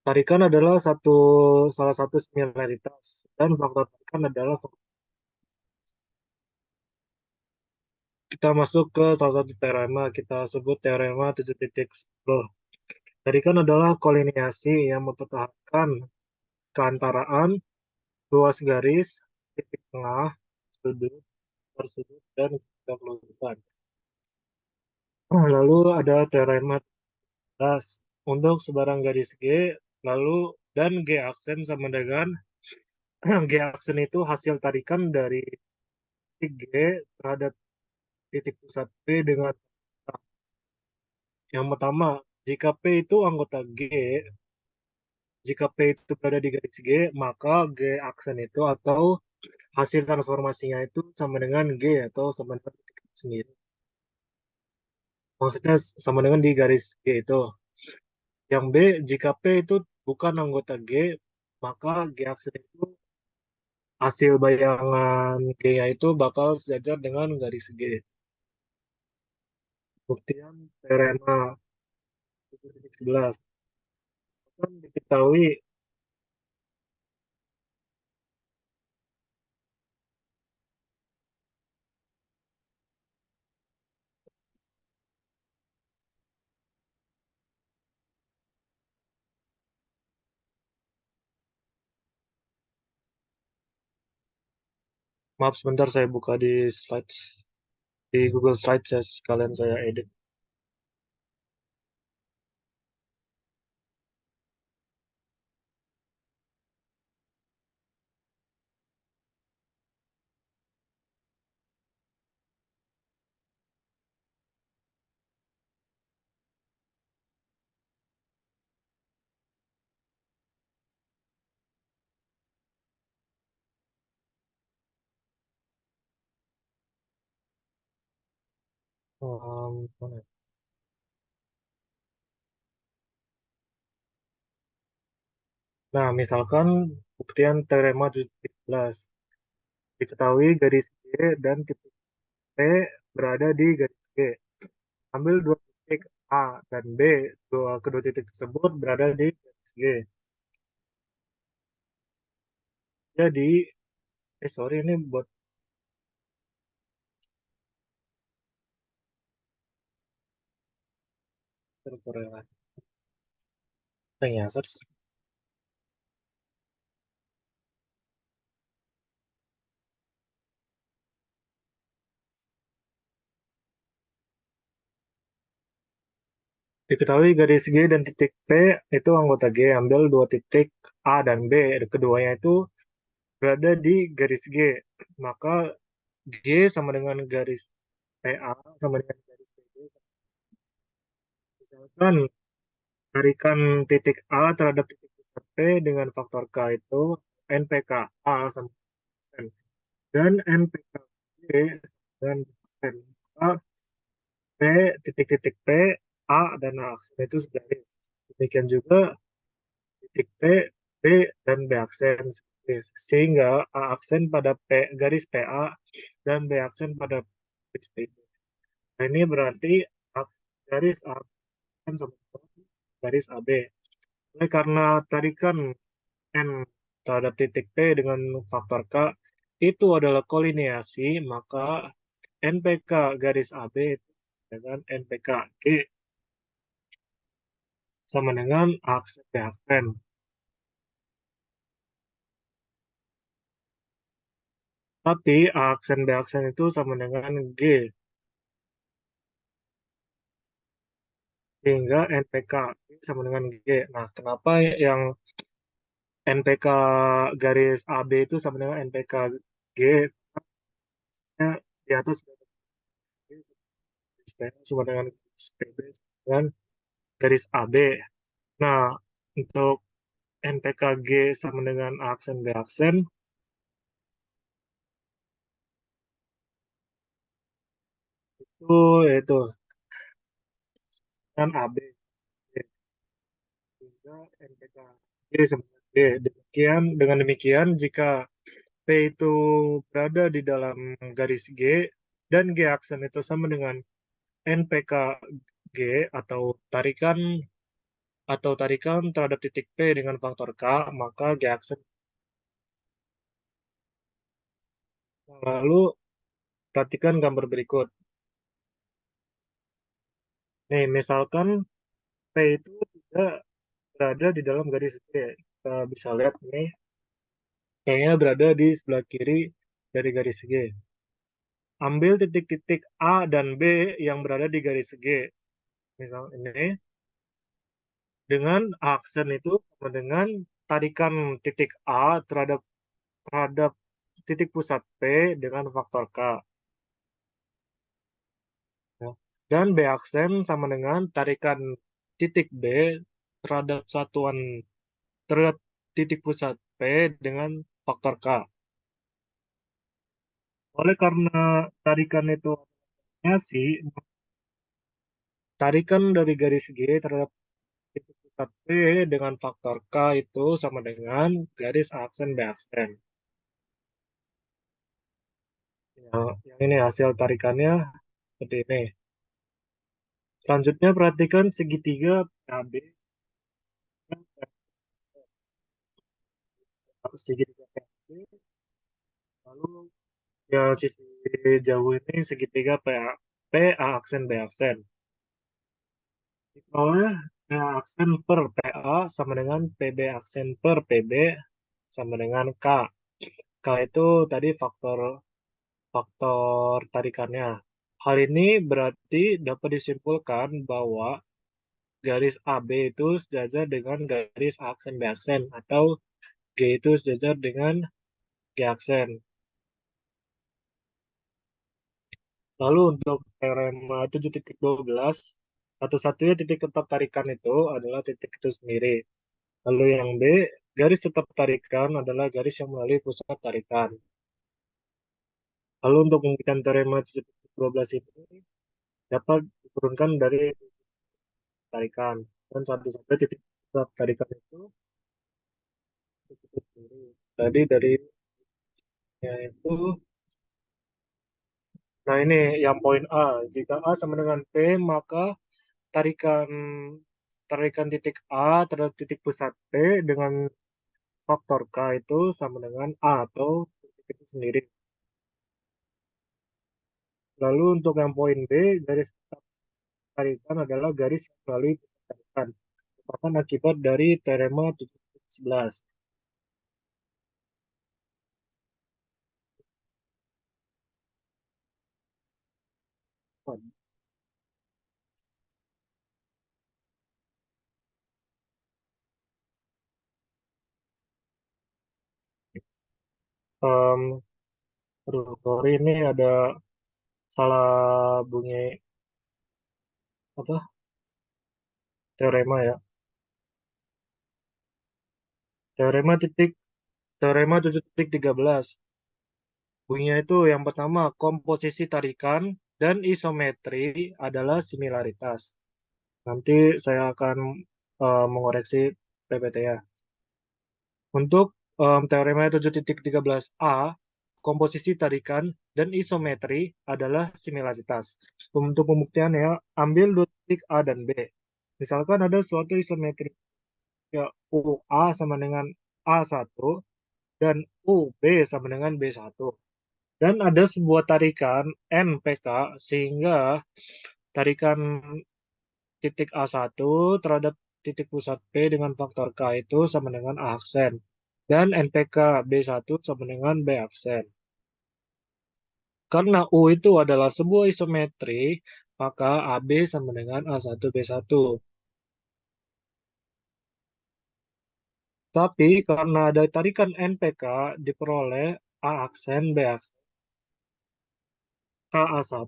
Tarikan adalah salah satu similaritas dan faktor tarikan adalah kita masuk ke salah satu teorema kita sebut teorema 7.10. Tarikan adalah kolineasi yang mempertahankan keantaraan ruas garis, titik tengah, sudut, bersudut, dan kelurusan. Lalu ada teorema 13. Untuk sebarang garis G, lalu dan G aksen sama dengan G aksen itu hasil tarikan dari titik G terhadap titik pusat P dengan yang pertama, jika P itu anggota G, jika P itu berada di garis G, maka G aksen itu atau hasil transformasinya itu sama dengan G atau sama dengan titik sendiri. Maksudnya sama dengan di garis G itu. Yang B, jika P itu bukan anggota G, maka G aksen itu hasil bayangan G-nya itu bakal sejajar dengan garis G. Buktian teorema 11 kan diketahui. Maaf sebentar saya buka di slides di Google Slides ya sekalian saya edit. Mana? Nah, misalkan buktian teorema 17. Diketahui garis G dan titik P berada di garis G. Ambil dua titik A dan B. Kedua titik tersebut berada di garis G. Jadi, sorry ini buat terkorelasi. Nyasar. Diketahui garis G dan titik P itu anggota G. Ambil dua titik A dan B. Keduanya itu berada di garis G. Maka G sama dengan garis PA sama dengan garis PB. Misalkan tarikan titik A terhadap titik pusat P dengan faktor K itu NPK A sama N. Dan NPK B sama dengan N. Maka P titik-titik P, A dan A aksen itu segaris. Demikian juga titik P, B dan B aksen segaris. Sehingga A aksen pada P, garis PA dan B aksen pada garis PB. Nah, ini berarti garis A aksen sama dengan garis AB. Oleh karena tarikan N terhadap titik P dengan faktor K itu adalah kolineasi, maka NPK garis AB itu dengan NPK G sama dengan aksen B aksen. Tapi aksen B aksen itu sama dengan G, sehingga NPK sama dengan G. Nah, kenapa yang NPK garis AB itu sama dengan NPK G? Karena di atas garis P sama dengan garis PB dengan garis AB. Nah, untuk NPKG sama dengan aksen B aksen itu yaitu dengan AB sehingga NPKG sama dengan B. Dengan demikian jika P itu berada di dalam garis G dan G aksen itu sama dengan NPK G atau tarikan terhadap titik P dengan faktor K, maka G aksen. Lalu perhatikan gambar berikut. Nih, misalkan P itu tidak berada di dalam garis G. Kita bisa lihat nih, kayaknya berada di sebelah kiri dari garis G. Ambil titik-titik A dan B yang berada di garis G. Misal ini, dengan aksen itu sama dengan tarikan titik A terhadap titik pusat P dengan faktor K. Ya. Dan B aksen sama dengan tarikan titik B terhadap terhadap titik pusat P dengan faktor K. Oleh karena tarikan itu sih, tarikan dari garis G terhadap titik pusat P dengan faktor K itu sama dengan garis aksen B aksen. Ya, yang ini hasil tarikannya seperti ini. Selanjutnya perhatikan segitiga PAB. Segitiga PAB, lalu ya sisi jauh ini segitiga PA aksen B aksen. Diketahui PA aksen per PA sama dengan PB aksen per PB sama dengan K. K itu tadi faktor faktor tarikannya. Hal ini berarti dapat disimpulkan bahwa garis AB itu sejajar dengan garis aksen B aksen atau G itu sejajar dengan G aksen. Lalu untuk teorema 7.12, satu-satunya titik tetap tarikan itu adalah titik itu sendiri. Lalu yang B, garis tetap tarikan adalah garis yang melalui pusat tarikan. Lalu untuk membuktikan teorema 7.12 ini dapat diturunkan dari tarikan. Dan satu-satunya titik tetap tarikan itu titik itu sendiri. Jadi dari itu, nah ini yang poin A. Jika A sama dengan P, maka tarikan tarikan titik A terhadap titik pusat P dengan faktor K itu sama dengan A atau titik itu sendiri. Lalu untuk yang poin B, garis tarikan adalah garis yang melalui pusat tarikan. Merupakan akibat dari teorema 7.11. Um, Aduh, sorry ini ada salah bunyi apa teorema ya. Teorema titik Teorema 7.13. Bunyinya itu yang pertama, komposisi tarikan dan isometri adalah similaritas. Nanti saya akan mengoreksi PPT ya. Untuk teorema 7.13a, komposisi tarikan dan isometri adalah similaritas. Untuk pembuktiannya, ambil dua titik A dan B. Misalkan ada suatu isometri ya, UA sama dengan A1 dan UB sama dengan B1. Dan ada sebuah tarikan NPK sehingga tarikan titik A1 terhadap titik pusat P dengan faktor K itu sama dengan A aksen. Dan NPK B1 sama dengan B aksen. Karena U itu adalah sebuah isometri, maka AB sama dengan A1 B1. Tapi karena ada tarikan NPK diperoleh A aksen B aksen KA1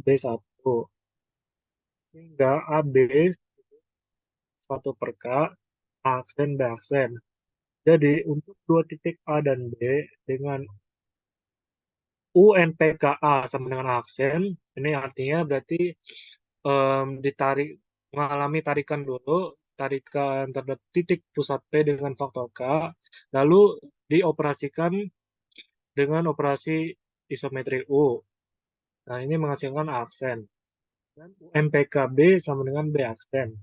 B1 hingga AB 1 per K A aksen B aksen. Jadi untuk dua titik A dan B dengan UNPKA sama dengan aksen, ini artinya berarti ditarik mengalami tarikan dulu, tarikan terhadap titik pusat P dengan faktor K, lalu dioperasikan dengan operasi isometri U. Nah, ini menghasilkan aksen. dan UMPKB sama dengan B aksen.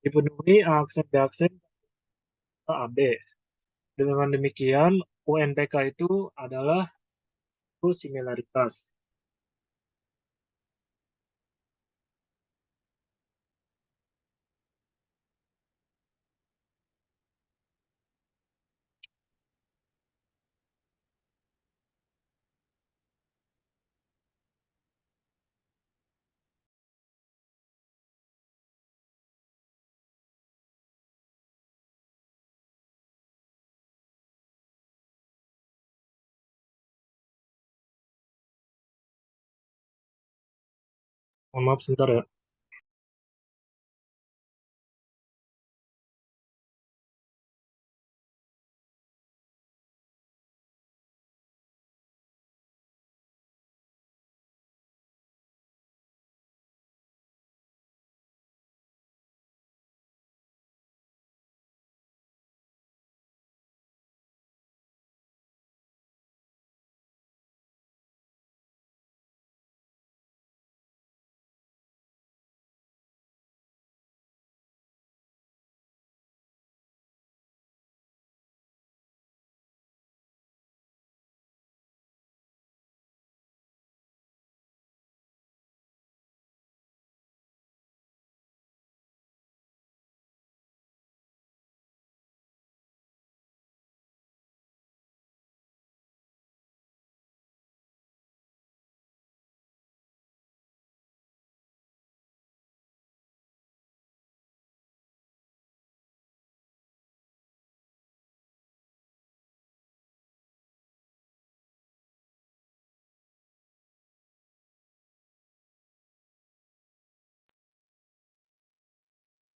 Dipenuhi A aksen B aksen AB. Dengan demikian, UNPK itu adalah similaritas. Mohon maaf sebentar ya.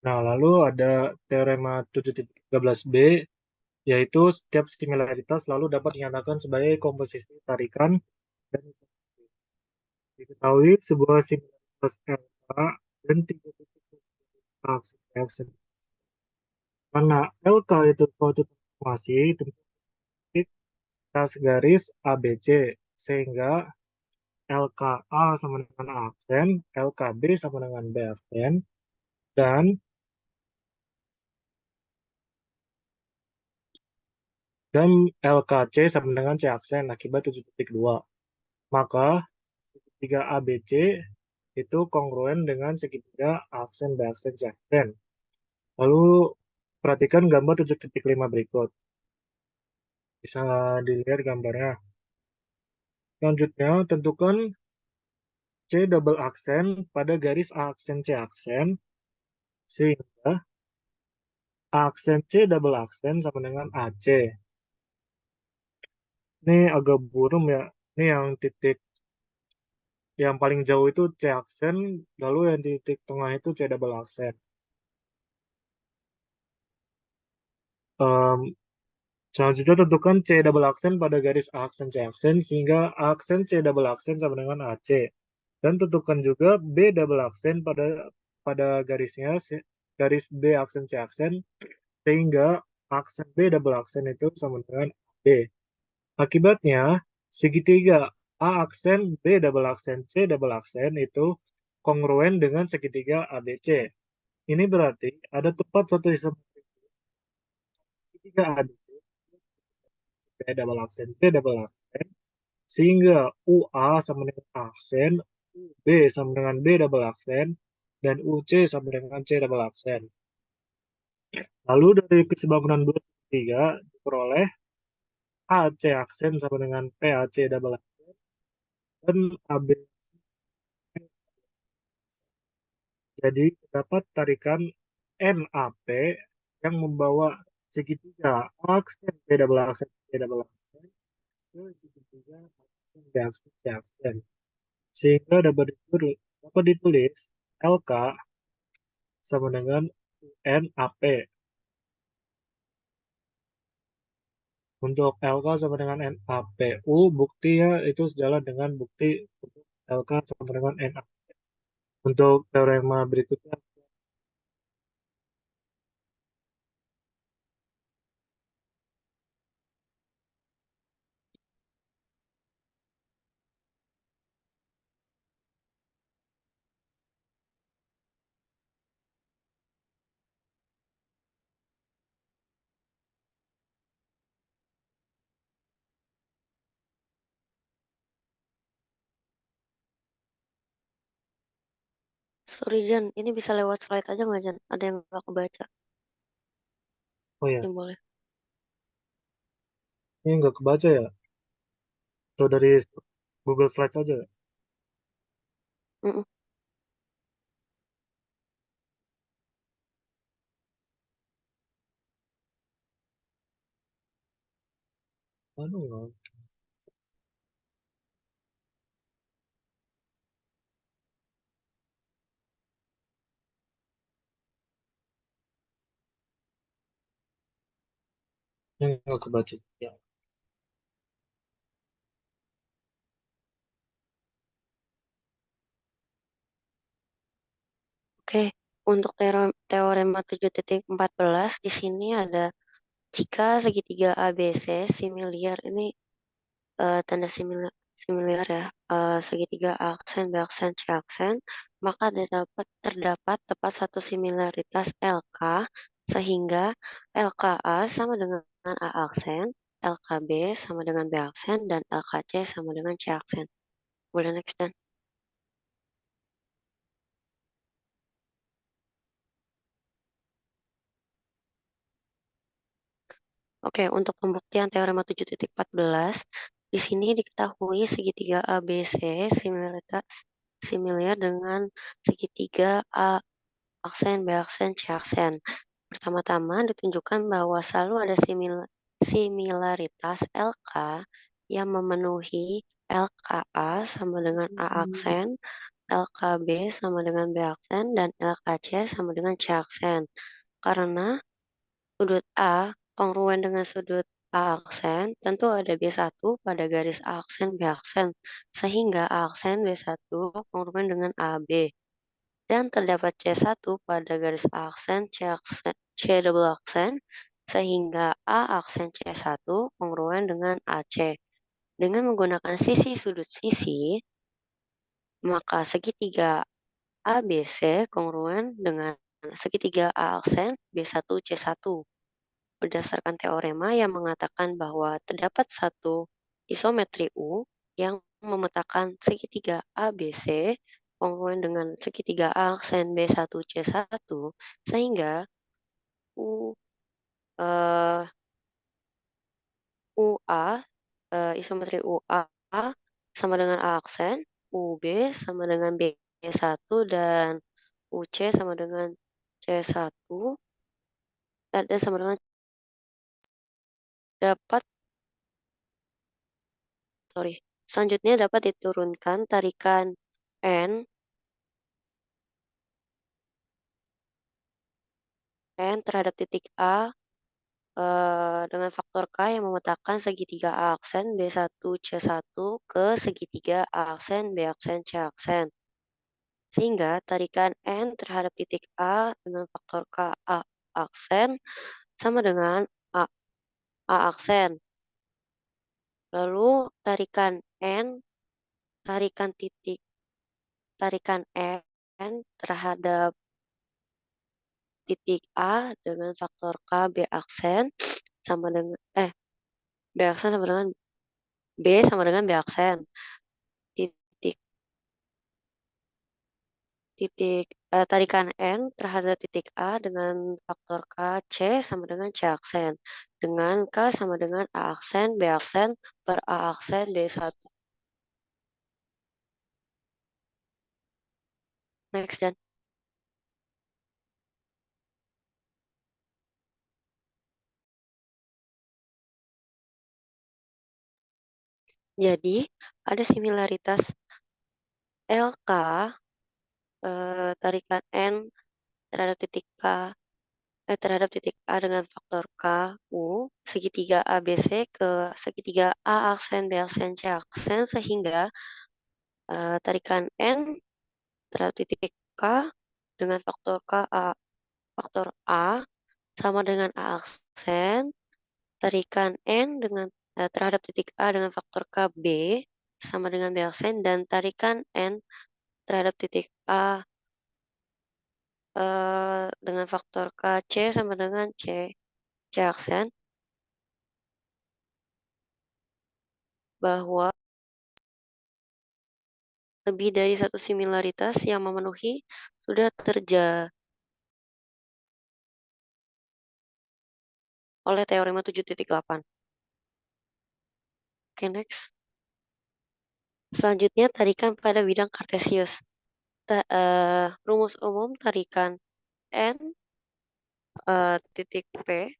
Nah, lalu ada teorema 7.13b, yaitu setiap similaritas selalu dapat dinyatakan sebagai komposisi tarikan dan diketahui sebuah similaritas LK dan tiga titik aksi. Karena LK itu suatu transformasi tentu titik tas garis ABC, sehingga LKA sama dengan A aksen, LKB sama dengan B aksen, dan dan LKC sama dengan C aksen akibat 7.2. Maka segitiga ABC itu kongruen dengan segitiga aksen B aksen C aksen. Lalu perhatikan gambar 7.5 berikut. Bisa dilihat gambarnya. Selanjutnya, tentukan C double aksen pada garis A aksen C aksen, sehingga A aksen C double aksen sama dengan AC. Ini agak buram ya. Ini yang titik yang paling jauh itu C aksen, lalu yang titik tengah itu C double aksen. Em, Selanjutnya tentukan C double aksen pada garis A aksen C aksen sehingga A aksen C double aksen sama dengan AC. Dan tentukan juga B double aksen pada pada garisnya garis B aksen C aksen sehingga aksen B double aksen itu sama dengan B. Akibatnya segitiga A aksen B double aksen C double aksen itu kongruen dengan segitiga ABC. Ini berarti ada tepat satu isomer segitiga ABC B double aksen C double aksen sehingga UA sama dengan aksen, UB sama dengan B double aksen, dan UC sama dengan C double aksen. Lalu dari keseimbangan 2 3 diperoleh AC aksen sama dengan PAC double aksen dan AB. Jadi terdapat tarikan NAP yang membawa segitiga aksen B double aksen B double aksen ke segitiga aksen B aksen C aksen. Sehingga dapat ditulis LK sama dengan NAP. Untuk LK sama dengan NAPU, bukti ya itu sejalan dengan bukti untuk LK sama dengan NA. Untuk teorema berikutnya, Sorry Jan, ini bisa lewat slide aja nggak Jan? Ada yang nggak kebaca, Oh ya, yang boleh. ini nggak kebaca ya? Atau dari Google Slides aja ya? Mm-mm. Aduh, nggak. Ini nggak kebaca. Ya. Oke, untuk teorema 7.14 di sini ada jika segitiga ABC similar ini tanda similar ya, segitiga aksen, B aksen, C aksen, maka terdapat tepat satu similaritas LK sehingga LKA sama dengan A aksen, LKB sama dengan B aksen, dan LKC sama dengan C aksen. Boleh next dan. Oke, untuk pembuktian teorema 7.14, di sini diketahui segitiga ABC similar dengan segitiga A aksen, B aksen, C aksen. Pertama-tama ditunjukkan bahwa selalu ada similaritas LK yang memenuhi LKA sama dengan A aksen, LKB sama dengan B aksen, dan LKC sama dengan C aksen. Karena sudut A kongruen dengan sudut A aksen, tentu ada B1 pada garis A aksen B aksen, sehingga A aksen B1 kongruen dengan AB. Dan terdapat C1 pada garis aksen C double aksen, sehingga A aksen C1 kongruen dengan AC. Dengan menggunakan sisi sudut sisi, maka segitiga ABC kongruen dengan segitiga A aksen B1 C1. Berdasarkan teorema yang mengatakan bahwa terdapat satu isometri U yang memetakan segitiga ABC kongruen dengan segitiga A aksen B1C1 sehingga U eh, UA isometri UA sama dengan A aksen, UB sama dengan B1 dan UC sama dengan C1 dan sama dengan dapat sorry. Selanjutnya dapat diturunkan tarikan N terhadap titik A dengan faktor K yang memetakan segitiga A aksen B1C1 ke segitiga A aksen B aksen C aksen. Sehingga tarikan N terhadap titik A dengan faktor K A aksen sama dengan A, A aksen. Lalu tarikan titik, tarikan N terhadap titik A dengan faktor K B aksen sama dengan B aksen sama dengan B sama dengan B aksen. Titik titik tarikan N terhadap titik A dengan faktor K C sama dengan C aksen. Dengan K sama dengan A aksen B aksen per A aksen D1. Next dan. Jadi ada similaritas LK tarikan N terhadap titik terhadap titik A dengan faktor K U segitiga ABC ke segitiga A aksen B aksen C aksen sehingga tarikan N terhadap titik K dengan faktor A sama dengan A aksen, tarikan N dengan terhadap titik A dengan faktor K B sama dengan B aksen, dan tarikan N terhadap titik A dengan faktor K C sama dengan C aksen, bahwa Lebih dari satu similaritas yang memenuhi sudah oleh teorema 7.8. Oke, next. Selanjutnya, tarikan pada bidang kartesius. Rumus umum tarikan N titik P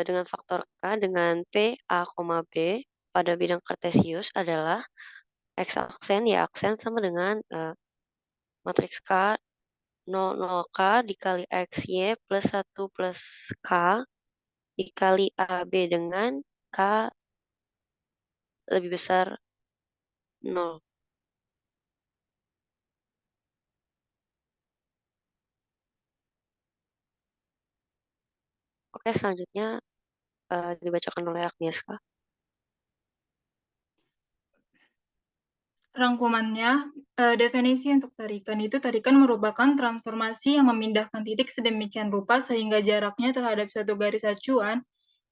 dengan faktor K dengan P, A, B pada bidang kartesius adalah X aksen, Y aksen sama dengan matriks K 0K dikali X, Y plus 1 plus K dikali AB dengan K lebih besar 0. Oke, selanjutnya dibacakan oleh Agnieszka. Rangkumannya, definisi untuk tarikan itu tarikan merupakan transformasi yang memindahkan titik sedemikian rupa sehingga jaraknya terhadap suatu garis acuan,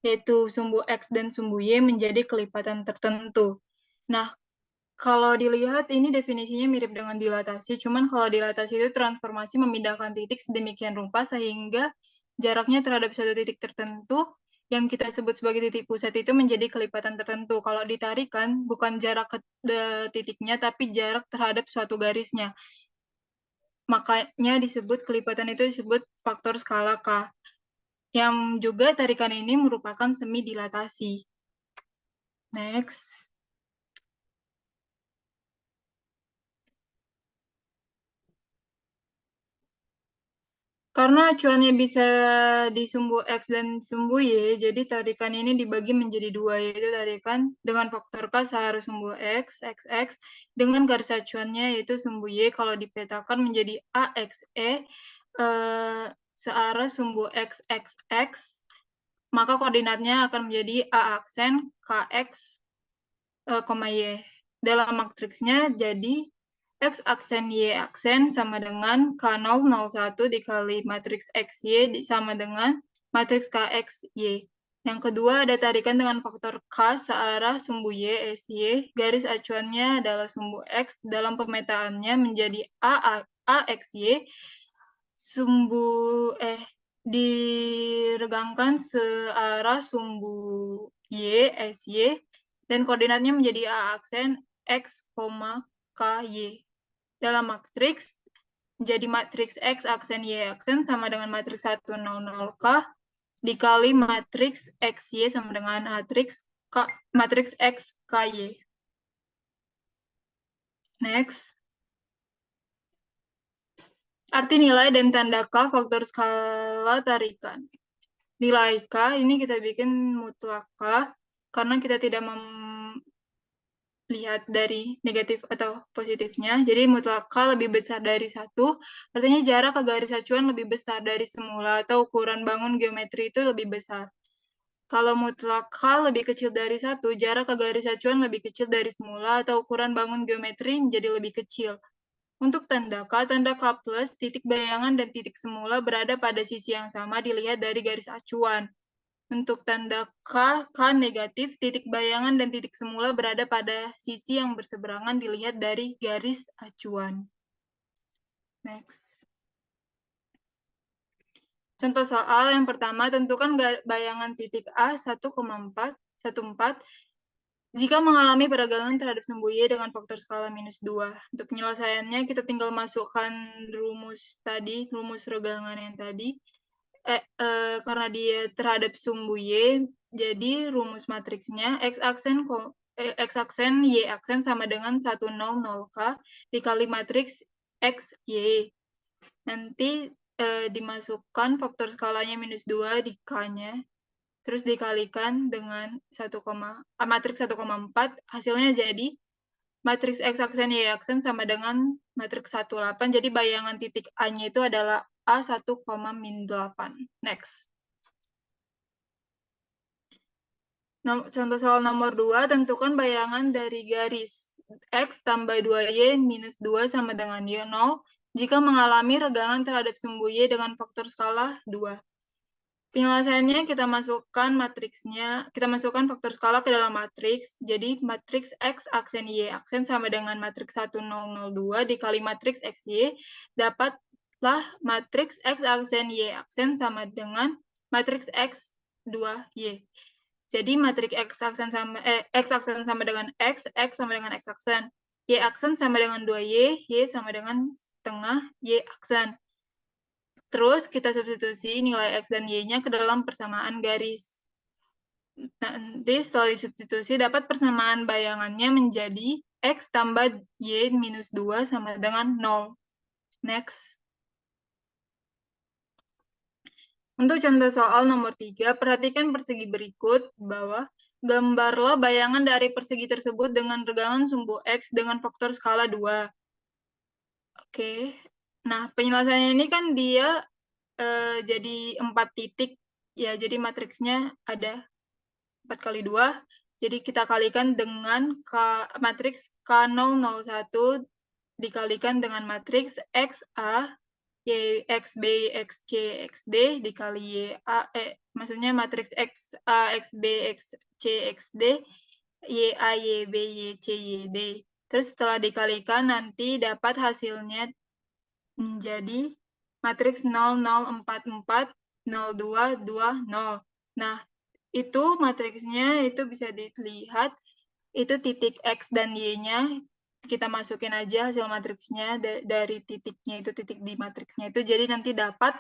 yaitu sumbu X dan sumbu Y menjadi kelipatan tertentu. Nah, kalau dilihat ini definisinya mirip dengan dilatasi, cuman kalau dilatasi itu transformasi memindahkan titik sedemikian rupa sehingga jaraknya terhadap suatu titik tertentu yang kita sebut sebagai titik pusat itu menjadi kelipatan tertentu. Kalau ditarikan, bukan jarak ke titiknya, tapi jarak terhadap suatu garisnya. Makanya disebut kelipatan itu disebut faktor skala K. Yang juga tarikan ini merupakan semi dilatasi. Next. Karena acuannya bisa di sumbu X dan sumbu Y, jadi tarikan ini dibagi menjadi dua, yaitu tarikan dengan faktor K searah sumbu X, XX, dengan garis acuannya yaitu sumbu Y, kalau dipetakan menjadi AXE, searah sumbu XXX, maka koordinatnya akan menjadi A aksen, KX, Y. Dalam matriksnya jadi X aksen Y aksen sama dengan K001 dikali matriks XY sama dengan matriks KXY. Yang kedua ada tarikan dengan faktor K searah sumbu Y, SY. Garis acuannya adalah sumbu X. Dalam pemetaannya menjadi AXY. Diregangkan searah sumbu Y, SY. Dan koordinatnya menjadi A aksen X, KY. Dalam matriks, jadi matriks X aksen Y aksen sama dengan matriks 100K dikali matriks XY sama dengan matriks X KY. Next. Arti nilai dan tanda K faktor skala tarikan. Nilai K ini kita bikin mutlak K karena kita tidak lihat dari negatif atau positifnya. Jadi mutlak K lebih besar dari 1, artinya jarak ke garis acuan lebih besar dari semula atau ukuran bangun geometri itu lebih besar. Kalau mutlak K lebih kecil dari 1, jarak ke garis acuan lebih kecil dari semula atau ukuran bangun geometri menjadi lebih kecil. Untuk tanda K plus, titik bayangan dan titik semula berada pada sisi yang sama dilihat dari garis acuan. Untuk tanda K negatif, titik bayangan dan titik semula berada pada sisi yang berseberangan dilihat dari garis acuan. Next. Contoh soal yang pertama, tentukan bayangan titik A 1,14 jika mengalami peragangan terhadap sumbu Y dengan faktor skala -2. Untuk penyelesaiannya, kita tinggal masukkan rumus tadi, rumus regangan yang tadi. Karena dia terhadap sumbu Y, jadi rumus matriksnya X aksen Y aksen sama dengan 100K dikali matriks X, Y. Nanti dimasukkan faktor skalanya -2 di K-nya, terus dikalikan dengan matriks 1,4, hasilnya jadi matriks X aksen Y aksen sama dengan matriks 18, jadi bayangan titik A-nya itu adalah A1, -8. Next. Contoh soal nomor 2, tentukan bayangan dari garis X tambah 2Y minus 2 sama dengan Y0 jika mengalami regangan terhadap sumbu Y dengan faktor skala 2. Penyelesaiannya kita masukkan matriksnya, kita masukkan faktor skala ke dalam matriks. Jadi matriks X aksen Y aksen sama dengan matriks 1002 dikali matriks XY, dapatlah matriks X aksen Y aksen sama dengan matriks X 2Y. Jadi matriks X aksen sama dengan X sama dengan X aksen. Y aksen sama dengan 2Y, Y sama dengan setengah Y aksen. Terus kita substitusi nilai X dan Y-nya ke dalam persamaan garis. Nanti setelah disubstitusi dapat persamaan bayangannya menjadi X tambah Y minus 2 sama dengan 0. Next. Untuk contoh soal nomor 3, perhatikan persegi berikut bahwa gambarlah bayangan dari persegi tersebut dengan regangan sumbu X dengan faktor skala 2. Oke. Nah, penyelesaiannya ini kan dia jadi 4 titik. Ya, jadi matriksnya ada 4 kali 2. Jadi kita kalikan dengan matriks K001 dikalikan dengan matriks XA, YXB, XC, XD dikali YA, maksudnya matriks XA, XB, XC, XD, YA, YB, YC, YD. Terus setelah dikalikan nanti dapat hasilnya menjadi matriks 0044, 0220. Nah, itu matriksnya itu bisa dilihat, itu titik X dan Y-nya, kita masukin aja hasil matriksnya dari titiknya itu, titik di matriksnya itu, jadi nanti dapat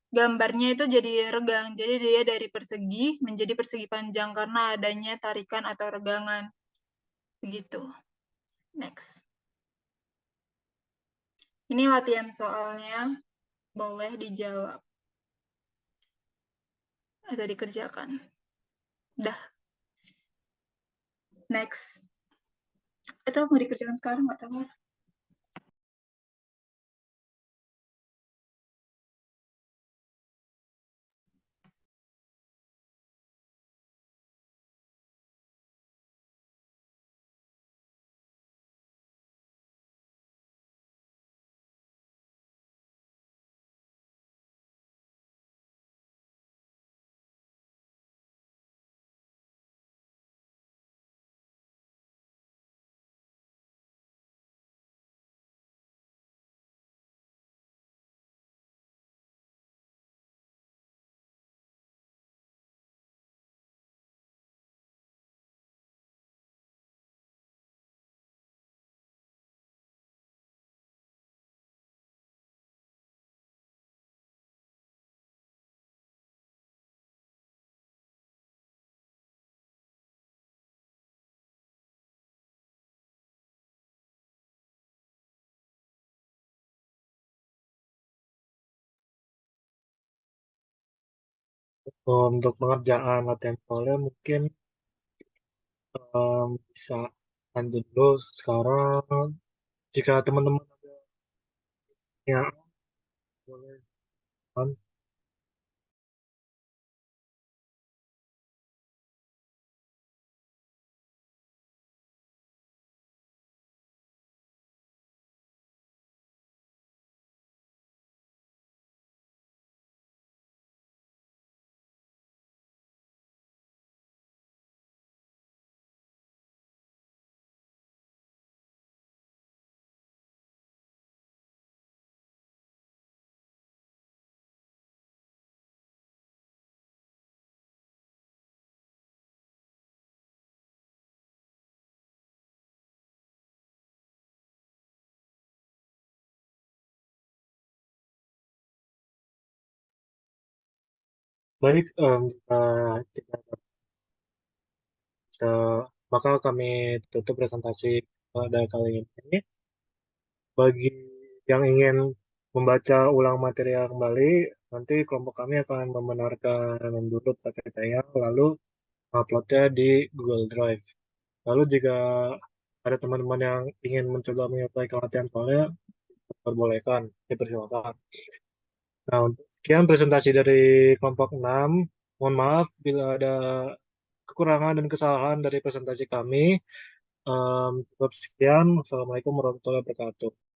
gambarnya itu jadi regang, jadi dia dari persegi menjadi persegi panjang karena adanya tarikan atau regangan. Begitu. Next. Ini latihan soalnya, boleh dijawab atau dikerjakan. Dah. Next. Itu mau dikerjakan sekarang nggak tahu. Untuk pengerjaan latihan soalnya mungkin bisa lanjut dulu sekarang. Jika teman-teman ada yang boleh kan. Baik, jika tidak bisa, maka kami tutup presentasi pada kali ini. Bagi yang ingin membaca ulang material kembali, nanti kelompok kami akan membenarkan dulu PPT-nya, lalu uploadnya di Google Drive. Lalu jika ada teman-teman yang ingin mencoba menyelesaikan latihan soalnya, diperbolehkan, dipersilakan. Nah, untuk sekian presentasi dari kelompok 6. Mohon maaf bila ada kekurangan dan kesalahan dari presentasi kami. Cukup sekian. Wassalamualaikum warahmatullahi wabarakatuh.